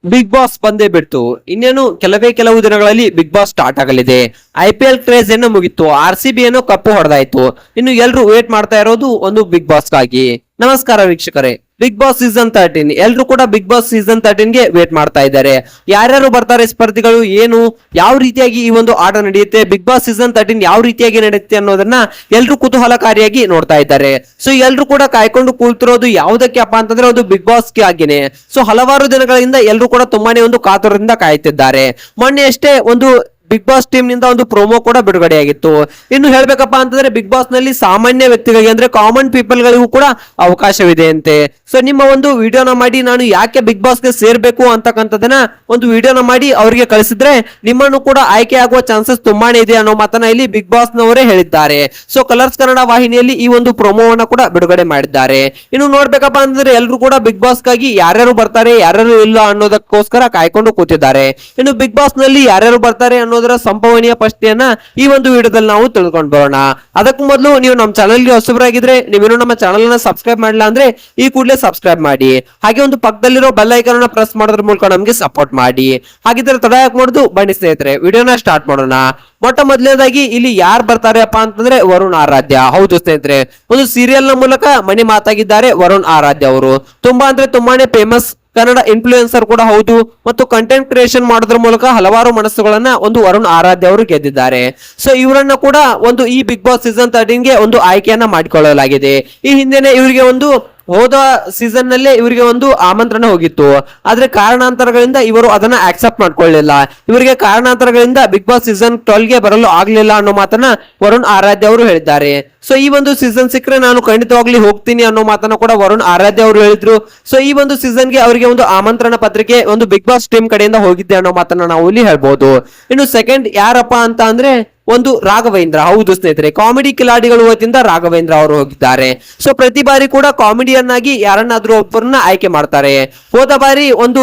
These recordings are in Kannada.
ಬಿಗ್ ಬಾಸ್ ಬಂದೇ ಬಿಡ್ತು. ಇನ್ನೇನು ಕೆಲವು ದಿನಗಳಲ್ಲಿ ಬಿಗ್ ಬಾಸ್ ಸ್ಟಾರ್ಟ್ ಆಗಲಿದೆ. IPL ಕ್ರೇಜ್ ಏನು ಮುಗಿತ್ತು, RCB ಏನೋ ಕಪ್ಪು ಹೊಡೆದಾಯ್ತು. ಇನ್ನು ಎಲ್ರು ವೇಟ್ ಮಾಡ್ತಾ ಇರೋದು ಒಂದು ಬಿಗ್ ಬಾಸ್ ಗಾಗಿ. ನಮಸ್ಕಾರ ವೀಕ್ಷಕರೇ, ಬಿಗ್ ಬಾಸ್ ಸೀಸನ್ 13 ಎಲ್ರು ಕೂಡ ಬಿಗ್ ಬಾಸ್ ಸೀಸನ್ 13 ಗೆ ವೇಟ್ ಮಾಡ್ತಾ ಇದ್ದಾರೆ. ಯಾರ್ಯಾರು ಬರ್ತಾರೆ ಸ್ಪರ್ಧಿಗಳು, ಏನು ಯಾವ ರೀತಿಯಾಗಿ ಈ ಒಂದು ಆಟ ನಡೆಯುತ್ತೆ, ಬಿಗ್ ಬಾಸ್ ಸೀಸನ್ 13 ಯಾವ ರೀತಿಯಾಗಿ ನಡೆಯುತ್ತೆ ಅನ್ನೋದನ್ನ ಎಲ್ರು ಕುತೂಹಲಕಾರಿಯಾಗಿ ನೋಡ್ತಾ ಇದ್ದಾರೆ. ಸೊ ಎಲ್ರು ಕೂಡ ಕಾಯ್ಕೊಂಡು ಕೂಳ್ತಿರೋದು ಯಾವುದಕ್ಕೆ ಅಪ್ಪ ಅಂತಂದ್ರೆ ಅದು ಬಿಗ್ ಬಾಸ್ ಗೆ ಆಗಿನೇ. ಸೊ ಹಲವಾರು ದಿನಗಳಿಂದ ಎಲ್ರು ಕೂಡ ತುಂಬಾನೇ ಒಂದು ಕಾತುರದಿಂದ ಕಾಯ್ತಿದ್ದಾರೆ. ಮೊನ್ನೆ ಅಷ್ಟೇ ಒಂದು ಬಿಗ್ ಬಾಸ್ ಟೀಮ್ ನಿಂದ ಒಂದು ಪ್ರೋಮೋ ಕೂಡ ಬಿಡುಗಡೆಯಾಗಿತ್ತು. ಇನ್ನು ಹೇಳ್ಬೇಕಪ್ಪ ಅಂತಂದ್ರೆ ಬಿಗ್ ಬಾಸ್ ನಲ್ಲಿ ಸಾಮಾನ್ಯ ವ್ಯಕ್ತಿಗಳಿಗೆ ಅಂದ್ರೆ ಕಾಮನ್ ಪೀಪಲ್ ಗಳಿಗೂ ಕೂಡ ಅವಕಾಶವಿದೆ ಅಂತೆ. ಸೊ ನಿಮ್ಮ ಒಂದು ವಿಡಿಯೋನ ಮಾಡಿ ನಾನು ಯಾಕೆ ಬಿಗ್ ಬಾಸ್ ಗೆ ಸೇರ್ಬೇಕು ಅಂತಕ್ಕಂಥದನ್ನ ಒಂದು ವಿಡಿಯೋನ ಮಾಡಿ ಅವರಿಗೆ ಕಳಿಸಿದ್ರೆ ನಿಮ್ಮನ್ನು ಕೂಡ ಆಯ್ಕೆ ಆಗುವ ಚಾನ್ಸಸ್ ತುಂಬಾನೇ ಇದೆ ಅನ್ನೋ ಮಾತನ್ನ ಇಲ್ಲಿ ಬಿಗ್ ಬಾಸ್ ನವರೇ ಹೇಳಿದ್ದಾರೆ. ಸೊ ಕಲರ್ಸ್ ಕನ್ನಡ ವಾಹಿನಿಯಲ್ಲಿ ಈ ಒಂದು ಪ್ರೋಮೋವನ್ನ ಕೂಡ ಬಿಡುಗಡೆ ಮಾಡಿದ್ದಾರೆ. ಇನ್ನು ನೋಡ್ಬೇಕಪ್ಪ ಅಂತಂದ್ರೆ ಎಲ್ರು ಕೂಡ ಬಿಗ್ ಬಾಸ್ ಗಾಗಿ ಯಾರ್ಯಾರು ಬರ್ತಾರೆ ಯಾರ್ಯಾರು ಇಲ್ಲ ಅನ್ನೋದಕ್ಕೋಸ್ಕರ ಕಾಯ್ಕೊಂಡು ಕೂತಿದ್ದಾರೆ. ಇನ್ನು ಬಿಗ್ ಬಾಸ್ ನಲ್ಲಿ ಯಾರ್ಯಾರು ಬರ್ತಾರೆ ಅನ್ನೋದರ ಸಂಭವನೀಯ ಪಟ್ಟಿಯನ್ನ ಈ ಒಂದು ವಿಡಿಯೋದಲ್ಲಿ ನಾವು ತಿಳ್ಕೊಂಡು ಬರೋಣ. ಅದಕ್ಕೂ ಮೊದಲು ನೀವು ನಮ್ಮ ಚಾನಲ್ಗೆ ಹೊಸಬರಾಗಿದ್ರೆ, ನೀವೇನು ನಮ್ಮ ಚಾನಲ್ ನ ಸಬ್ಸ್ಕ್ರೈಬ್ ಮಾಡಿಲ್ಲ ಅಂದ್ರೆ ಈ ಕೂಡಲೇ ಸಬ್ಸ್ಕ್ರೈಬ್ ಮಾಡಿ. ಹಾಗೆ ಒಂದು ಪಕ್ಕದಲ್ಲಿರೋ ಬೆಲ್ ಐಕಾನ್ ಅನ್ನ ಪ್ರೆಸ್ ಮಾಡೋದ್ರ ಮೂಲಕ ನಮಗೆ ಸಪೋರ್ಟ್ ಮಾಡಿ. ಹಾಗಿದ್ರೆ ತಡ ಯಾಕೆ ಮಾಡೋದು, ಬನ್ನಿ ಸ್ನೇಹಿತರೆ ವಿಡಿಯೋನ ಸ್ಟಾರ್ಟ್ ಮಾಡೋಣ. ಮೊಟ್ಟ ಮೊದಲನೇದಾಗಿ ಇಲ್ಲಿ ಯಾರು ಬರ್ತಾರೆ ಅಪ್ಪ ಅಂತಂದ್ರೆ ವರುಣ್ ಆರಾಧ್ಯ. ಹೌದು ಸ್ನೇಹಿತರೆ, ಒಂದು ಸೀರಿಯಲ್ ನ ಮೂಲಕ ಮನೆ ಮಾತಾಗಿದ್ದಾರೆ ವರುಣ್ ಆರಾಧ್ಯ ಅವರು. ತುಂಬಾ ಅಂದ್ರೆ ತುಂಬಾನೇ ಫೇಮಸ್ ಕನ್ನಡ ಇನ್ಫ್ಲೂಯೆನ್ಸರ್ ಕೂಡ ಹೌದು, ಮತ್ತು ಕಂಟೆಂಟ್ ಕ್ರಿಯೇಷನ್ ಮಾಡೋದ್ರ ಮೂಲಕ ಹಲವಾರು ಮನಸ್ಸುಗಳನ್ನ ಒಂದು ವರುಣ್ ಆರಾಧ್ಯ ಅವರು ಗೆದ್ದಿದ್ದಾರೆ. ಸೊ ಇವರನ್ನ ಕೂಡ ಒಂದು ಈ ಬಿಗ್ ಬಾಸ್ ಸೀಸನ್ 13 ಗೆ ಒಂದು ಆಯ್ಕೆಯನ್ನ ಮಾಡಿಕೊಳ್ಳಲಾಗಿದೆ. ಈ ಹಿಂದೆನೆ ಇವರಿಗೆ ಒಂದು ಹೋದ ಸೀಸನ್ ನಲ್ಲೇ ಇವರಿಗೆ ಒಂದು ಆಮಂತ್ರಣ ಹೋಗಿತ್ತು, ಆದ್ರೆ ಕಾರಣಾಂತರಗಳಿಂದ ಇವರು ಅದನ್ನ ಆಕ್ಸೆಪ್ಟ್ ಮಾಡ್ಕೊಳ್ಳಿಲ್ಲ. ಇವರಿಗೆ ಕಾರಣಾಂತರಗಳಿಂದ ಬಿಗ್ ಬಾಸ್ ಸೀಸನ್ 12 ಗೆ ಬರಲು ಆಗ್ಲಿಲ್ಲ ಅನ್ನೋ ಮಾತನ್ನ ವರುಣ್ ಆರಾಧ್ಯ ಅವರು ಹೇಳಿದ್ದಾರೆ. ಸೊ ಈ ಒಂದು ಸೀಸನ್ ಸಿಕ್ಕರೆ ನಾನು ಖಂಡಿತವಾಗ್ಲಿ ಹೋಗ್ತೀನಿ ಅನ್ನೋ ಮಾತನ್ನ ಕೂಡ ವರುಣ್ ಆರಾಧ್ಯ ಅವರು ಹೇಳಿದ್ರು. ಸೊ ಈ ಒಂದು ಸೀಸನ್ ಗೆ ಅವರಿಗೆ ಒಂದು ಆಮಂತ್ರಣ ಪತ್ರಿಕೆ ಒಂದು ಬಿಗ್ ಬಾಸ್ ಟೀಮ್ ಕಡೆಯಿಂದ ಹೋಗಿದ್ದೆ ಅನ್ನೋ ಮಾತನ್ನ ನಾವು ಇಲ್ಲಿ ಹೇಳ್ಬಹುದು. ಇನ್ನು ಸೆಕೆಂಡ್ ಯಾರಪ್ಪ ಅಂತ ಅಂದ್ರೆ ಒಂದು ರಾಘವೇಂದ್ರ. ಹೌದು ಸ್ನೇಹಿತರೆ, ಕಾಮಿಡಿ ಕಿಲಾಡಿಗಳು ವತಿಯಿಂದ ರಾಘವೇಂದ್ರ ಅವರು ಹೋಗಿದ್ದಾರೆ. ಸೊ ಪ್ರತಿ ಬಾರಿ ಕೂಡ ಕಾಮಿಡಿಯನ್ ಆಗಿ ಯಾರನ್ನಾದ್ರೂ ಒಬ್ಬರನ್ನ ಆಯ್ಕೆ ಮಾಡ್ತಾರೆ. ಹೋದ ಬಾರಿ ಒಂದು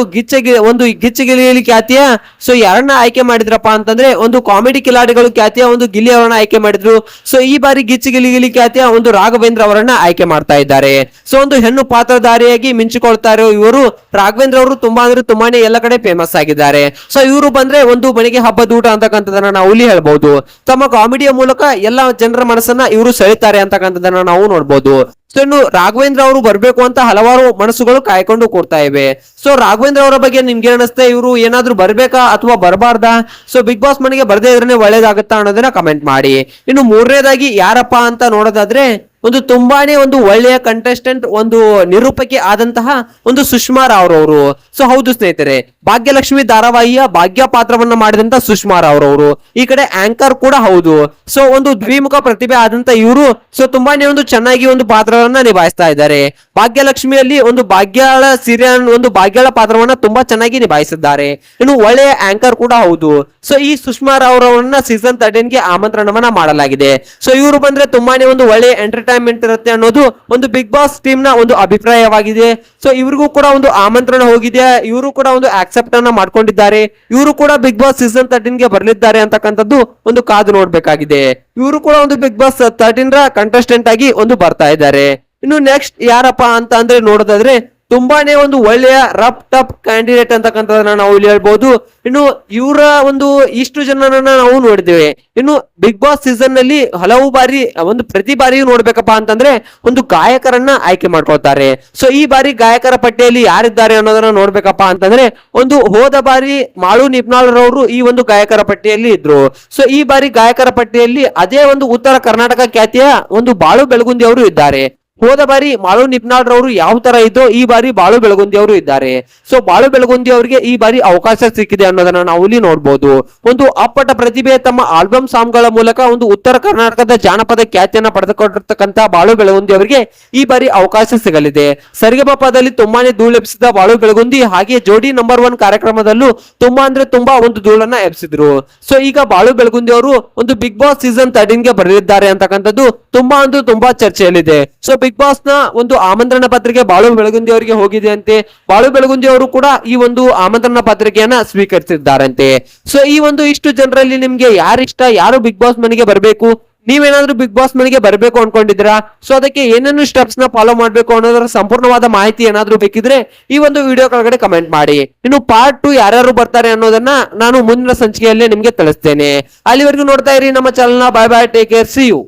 ಗಿಚ್ಚಗಿಲಿ ಖ್ಯಾತಿಯ ಸೊ ಯಾರನ್ನ ಆಯ್ಕೆ ಮಾಡಿದ್ರಪ್ಪ ಅಂತಂದ್ರೆ ಒಂದು ಕಾಮಿಡಿ ಕಿಲಾಡಿಗಳು ಖ್ಯಾತಿಯ ಒಂದು ಗಿಲ್ಲಿ ಅವರನ್ನ ಆಯ್ಕೆ ಮಾಡಿದ್ರು. ಸೊ ಈ ಬಾರಿ ಗಿಚ್ಚಗಿಲಿ ಖ್ಯಾತಿಯ ಒಂದು ರಾಘವೇಂದ್ರ ಅವರನ್ನ ಆಯ್ಕೆ ಮಾಡ್ತಾ ಇದ್ದಾರೆ. ಸೊ ಒಂದು ಹೆಣ್ಣು ಪಾತ್ರಧಾರಿಯಾಗಿ ಮಿಂಚಿಕೊಳ್ತಾ ಇರೋ ಇವರು ರಾಘವೇಂದ್ರ ಅವರು ತುಂಬಾ ಅಂದ್ರೆ ತುಂಬಾನೇ ಎಲ್ಲ ಕಡೆ ಫೇಮಸ್ ಆಗಿದ್ದಾರೆ. ಸೊ ಇವರು ಬಂದ್ರೆ ಒಂದು ಮನೆಗೆ ಹಬ್ಬದ ಊಟ ಅಂತಕ್ಕಂಥದನ್ನ ನಾವು ಇಲ್ಲಿ ಹೇಳ್ಬಹುದು. ತಮ್ಮ ಕಾಮಿಡಿಯ ಮೂಲಕ ಎಲ್ಲ ಜನರ ಮನಸ್ಸನ್ನ ಇವರು ಸೆಳೆತಾರೆ ಅಂತಕ್ಕಂಥದನ್ನ ನಾವು ನೋಡ್ಬೋದು. ಸೊ ಇನ್ನು ರಾಘವೇಂದ್ರ ಅವರು ಬರ್ಬೇಕು ಅಂತ ಹಲವಾರು ಮನಸ್ಸುಗಳು ಕಾಯ್ಕೊಂಡು ಕೂರ್ತಾ ಇವೆ. ಸೊ ರಾಘವೇಂದ್ರ ಅವರ ಬಗ್ಗೆ ನಿಮ್ಗೆ ಅನಿಸುತ್ತೆ, ಇವರು ಏನಾದ್ರೂ ಬರ್ಬೇಕಾ ಅಥವಾ ಬರಬಾರ್ದಾ? ಸೊ ಬಿಗ್ ಬಾಸ್ ಮನೆಗೆ ಬರ್ದೇ ಇದ್ರೆ ಒಳ್ಳೇದಾಗುತ್ತಾ ಅನ್ನೋದನ್ನ ಕಮೆಂಟ್ ಮಾಡಿ. ಇನ್ನು ಮೂರನೇದಾಗಿ ಯಾರಪ್ಪ ಅಂತ ನೋಡೋದಾದ್ರೆ ಒಂದು ತುಂಬಾನೇ ಒಂದು ಒಳ್ಳೆಯ ಕಂಟೆಸ್ಟೆಂಟ್, ಒಂದು ನಿರೂಪಕಿ ಆದಂತಹ ಒಂದು ಸುಷ್ಮಾ ರಾವ್ ಅವರು. ಸೊ ಹೌದು ಸ್ನೇಹಿತರೆ, ಭಾಗ್ಯಲಕ್ಷ್ಮಿ ಧಾರಾವಾಹಿಯ ಭಾಗ್ಯ ಪಾತ್ರವನ್ನ ಮಾಡಿದಂತ ಸುಷ್ಮಾ ರಾವ್ ಅವರು ಈ ಕಡೆ ಆಂಕರ್ ಕೂಡ ಹೌದು. ಸೊ ಒಂದು ದ್ವಿಮುಖ ಪ್ರತಿಭೆ ಆದಂತ ಇವರು ಸೊ ತುಂಬಾನೇ ಒಂದು ಚೆನ್ನಾಗಿ ಒಂದು ಪಾತ್ರವನ್ನ ನಿಭಾಯಿಸ್ತಾ ಇದ್ದಾರೆ. ಭಾಗ್ಯಲಕ್ಷ್ಮಿಯಲ್ಲಿ ಒಂದು ಭಾಗ್ಯಳ ಸೀರಿಯಲ್ ಒಂದು ಭಾಗ್ಯಳ ಪಾತ್ರವನ್ನ ತುಂಬಾ ಚೆನ್ನಾಗಿ ನಿಭಾಯಿಸಿದ್ದಾರೆ. ಇನ್ನು ಒಳ್ಳೆಯ ಆಂಕರ್ ಕೂಡ ಹೌದು. ಸೊ ಈ ಸುಷ್ಮಾ ರಾವ್ ಅವರನ್ನ ಸೀಸನ್ 13 ಗೆ ಆಮಂತ್ರಣವನ್ನ ಮಾಡಲಾಗಿದೆ. ಸೊ ಇವರು ಬಂದ್ರೆ ತುಂಬಾನೇ ಒಂದು ಒಳ್ಳೆಯ ಎಂಟರ್ಟೈನ್ಮೆಂಟ್ ಇರುತ್ತೆ ಅನ್ನೋದು ಒಂದು ಬಿಗ್ ಬಾಸ್ ಟೀಮ್ ನ ಒಂದು ಅಭಿಪ್ರಾಯವಾಗಿದೆ. ಸೊ ಇವ್ರಿಗೂ ಕೂಡ ಒಂದು ಆಮಂತ್ರಣ ಹೋಗಿದೆ, ಇವರು ಕೂಡ ಒಂದು ಆಕ್ಸೆಪ್ಟ್ ಅನ್ನ ಮಾಡ್ಕೊಂಡಿದ್ದಾರೆ. ಇವರು ಕೂಡ ಬಿಗ್ ಬಾಸ್ ಸೀಸನ್ 13 ಗೆ ಬರ್ಲಿದ್ದಾರೆ ಅಂತಕ್ಕಂಥದ್ದು ಒಂದು ಕಾದು ನೋಡ್ಬೇಕಾಗಿದೆ. ಇವರು ಕೂಡ ಒಂದು ಬಿಗ್ ಬಾಸ್ 13 ರ ಕಂಟೆಸ್ಟೆಂಟ್ ಆಗಿ ಒಂದು ಬರ್ತಾ ಇದ್ದಾರೆ. ಇನ್ನು ನೆಕ್ಸ್ಟ್ ಯಾರಪ್ಪ ಅಂತ ಅಂದ್ರೆ ನೋಡೋದಾದ್ರೆ ತುಂಬಾನೇ ಒಂದು ಒಳ್ಳೆಯ ರಫ್ ಟಫ್ ಕ್ಯಾಂಡಿಡೇಟ್ ಅಂತಕ್ಕಂಥದನ್ನ ನಾವು ಇಲ್ಲಿ ಹೇಳ್ಬಹುದು. ಇನ್ನು ಇವರ ಒಂದು ಇಷ್ಟು ಜನರನ್ನ ನಾವು ನೋಡಿದ್ದೇವೆ. ಇನ್ನು ಬಿಗ್ ಬಾಸ್ ಸೀಸನ್ ನಲ್ಲಿ ಹಲವು ಬಾರಿ ಒಂದು ಪ್ರತಿ ಬಾರಿಯೂ ನೋಡ್ಬೇಕಪ್ಪ ಅಂತಂದ್ರೆ ಒಂದು ಗಾಯಕರನ್ನ ಆಯ್ಕೆ ಮಾಡ್ಕೊಳ್ತಾರೆ. ಸೊ ಈ ಬಾರಿ ಗಾಯಕರ ಪಟ್ಟಿಯಲ್ಲಿ ಯಾರಿದ್ದಾರೆ ಅನ್ನೋದನ್ನ ನೋಡ್ಬೇಕಪ್ಪ ಅಂತಂದ್ರೆ ಒಂದು ಹೋದ ಬಾರಿ ಮಾಳು ನಿಪ್ನಾಳ್ರವರು ಈ ಒಂದು ಗಾಯಕರ ಪಟ್ಟಿಯಲ್ಲಿ ಇದ್ರು. ಸೊ ಈ ಬಾರಿ ಗಾಯಕರ ಪಟ್ಟಿಯಲ್ಲಿ ಅದೇ ಒಂದು ಉತ್ತರ ಕರ್ನಾಟಕ ಖ್ಯಾತಿಯ ಒಂದು ಬಾಳು ಬೆಳಗುಂದಿ ಅವರು ಇದ್ದಾರೆ. ಹೋದ ಬಾರಿ ಮಾಳು ನಿಪ್ನಾಳ್ರವರು ಯಾವ ತರ ಇದ್ದೋ ಈ ಬಾರಿ ಬಾಳು ಬೆಳಗುಂದಿ ಅವರು ಇದ್ದಾರೆ. ಸೊ ಬಾಳು ಬೆಳಗುಂದಿ ಅವರಿಗೆ ಈ ಬಾರಿ ಅವಕಾಶ ಸಿಕ್ಕಿದೆ ಅನ್ನೋದನ್ನ ನಾವು ಇಲ್ಲಿ ನೋಡ್ಬೋದು. ಒಂದು ಅಪ್ಪಟ ಪ್ರತಿಭೆ, ತಮ್ಮ ಆಲ್ಬಮ್ ಸಾಂಗ್ ಗಳ ಮೂಲಕ ಒಂದು ಉತ್ತರ ಕರ್ನಾಟಕದ ಜಾನಪದ ಖ್ಯಾತಿಯನ್ನ ಪಡೆದುಕೊಂಡಿರ್ತಕ್ಕಂಥ ಬಾಳು ಬೆಳಗುಂದಿ ಅವರಿಗೆ ಈ ಬಾರಿ ಅವಕಾಶ ಸಿಗಲಿದೆ. ಸರಿಗಮಪದಲ್ಲಿ ತುಂಬಾನೇ ಧೂಳೆಬ್ಸಿದ ಬಾಳು ಬೆಳಗುಂದಿ ಹಾಗೆ ಜೋಡಿ ನಂಬರ್ 1 ಕಾರ್ಯಕ್ರಮದಲ್ಲೂ ತುಂಬಾ ಅಂದ್ರೆ ತುಂಬಾ ಒಂದು ಧೂಳನ್ನ ಎಬ್ಸಿದ್ರು. ಸೊ ಈಗ ಬಾಳು ಬೆಳಗುಂದಿ ಅವರು ಒಂದು ಬಿಗ್ ಬಾಸ್ ಸೀಸನ್ 13 ಗೆ ಬರಲಿದ್ದಾರೆ ಅಂತಕ್ಕಂಥದ್ದು ತುಂಬಾ ಚರ್ಚೆಯಲ್ಲಿದೆ. ಸೊ ಬಿಗ್ ಬಾಸ್ ನ ಒಂದು ಆಮಂತ್ರಣ ಪತ್ರಿಕೆ ಬಾಳು ಬೆಳಗುಂದಿ ಅವರಿಗೆ ಹೋಗಿದೆ ಅಂತೆ. ಬಾಳು ಬೆಳಗುಂದಿ ಅವರು ಕೂಡ ಈ ಒಂದು ಆಮಂತ್ರಣ ಪತ್ರಿಕೆಯನ್ನ ಸ್ವೀಕರಿಸಿದ್ದಾರಂತೆ. ಸೊ ಈ ಒಂದು ಇಷ್ಟು ಜನರಲ್ಲಿ ನಿಮ್ಗೆ ಯಾರಿಷ್ಟ, ಯಾರು ಬಿಗ್ ಬಾಸ್ ಮನೆಗೆ ಬರಬೇಕು, ನೀವೇನಾದ್ರೂ ಬಿಗ್ ಬಾಸ್ ಮನೆಗೆ ಬರಬೇಕು ಅನ್ಕೊಂಡಿದ್ದೀರಾ? ಸೊ ಅದಕ್ಕೆ ಏನೇನು ಸ್ಟೆಪ್ಸ್ ನ ಫಾಲೋ ಮಾಡ್ಬೇಕು ಅನ್ನೋದರ ಸಂಪೂರ್ಣವಾದ ಮಾಹಿತಿ ಏನಾದ್ರೂ ಬೇಕಿದ್ರೆ ಈ ಒಂದು ವಿಡಿಯೋ ಕೆಳಗಡೆ ಕಮೆಂಟ್ ಮಾಡಿ. ಇನ್ನು ಪಾರ್ಟ್ 2 ಯಾರ್ಯಾರು ಬರ್ತಾರೆ ಅನ್ನೋದನ್ನ ನಾನು ಮುಂದಿನ ಸಂಚಿಕೆಯಲ್ಲಿ ನಿಮ್ಗೆ ತಿಳಿಸ್ತೇನೆ. ಅಲ್ಲಿವರೆಗೂ ನೋಡ್ತಾ ಇರಿ ನಮ್ಮ ಚಾನಲ್ ನ. ಬಾಯ್ ಬಾಯ್, ಟೇಕ್ ಕೇರ್, ಸಿ ಯು.